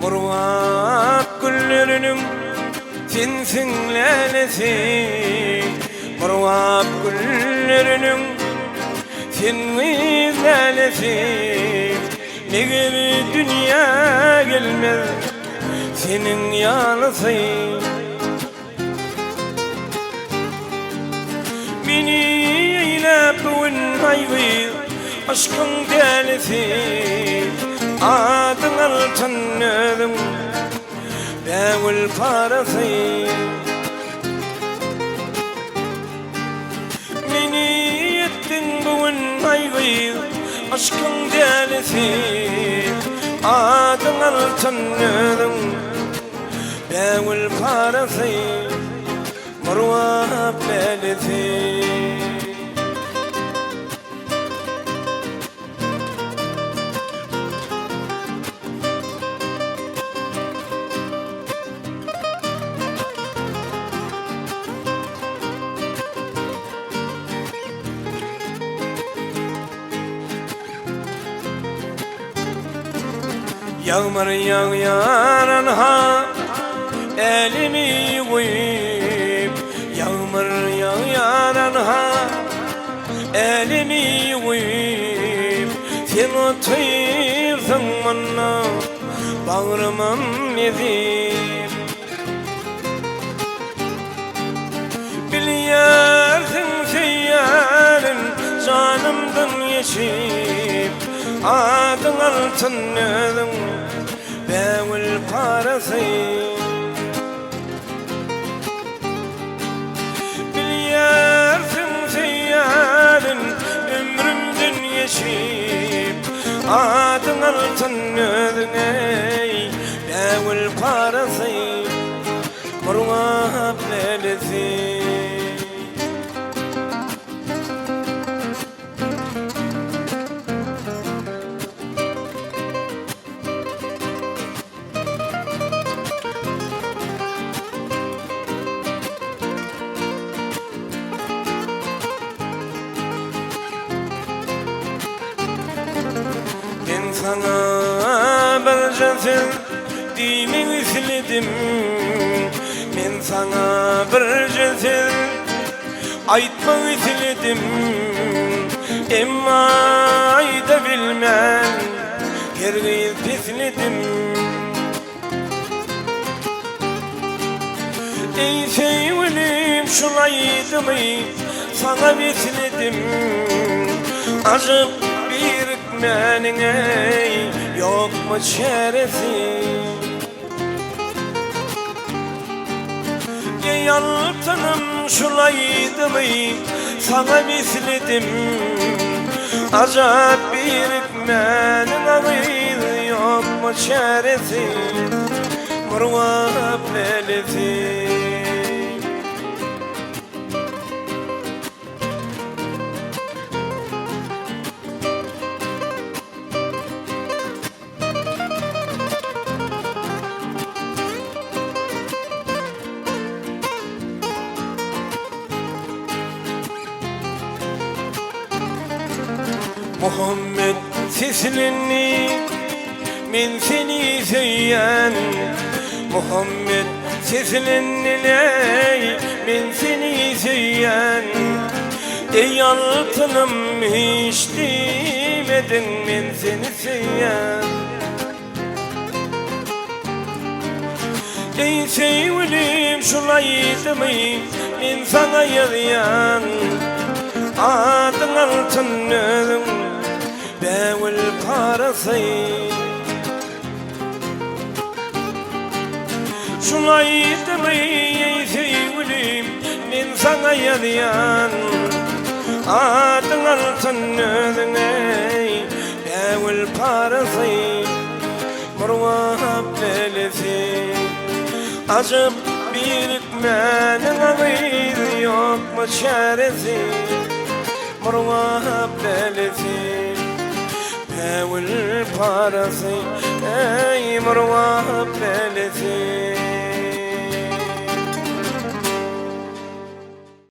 Murvak güllerinin sensin lelesi, murvak güllerinin sensiz lelesi. Neger dünya gelmez senin yanısı. Beni eylep bugün hayvi aşkın delisi. Adın altınladım Bevül parası. Beni ettin bugün hayvi aşkın delisi. Adın altınladım Bevül parası. Marwa belesi. Yağmur yağyan ha elimi koyup, yağmur yağyan ha elimi koyup. Sen otursan bana bağırmam nedir? Biliyorsun seyyarın canımdan yaşayıp. Adın altınladım Bevül parası. Biliyorsun seyyarın ömrümden yaşayıp. Adın altınladım ey Bevül parası. Marwa belesi. Sana bir cezir dini üfledim. Ben sana bir cezir aytma üfledim. Emma ayda bilmem yergiz pisledim. Ey sevgilim şulaydı mı sana üfledim. Acıp bir menin ey yok mu çaresi? Ey altınım şulaydı mı sana misledim. Acayip bir menin ey yok mu çaresi? Marwa belesi. Muhammed seslenni men seni söyleyen. Muhammed seslenni ey men seni söyleyen. Ey altınım hiç demedin men seni söyleyen. Ey sevgilim şulaydı mı men sana yazıyan. Adın altınladım Bevül parası. Şulaydı mı ey sevgilim men sana yazıyan. Adın altınladım ey Bevül parası. Marwa belesi. Acıp bir menin ağır yok mu çaresi? Marwa belesi. Bevül parası ey marwa belesi.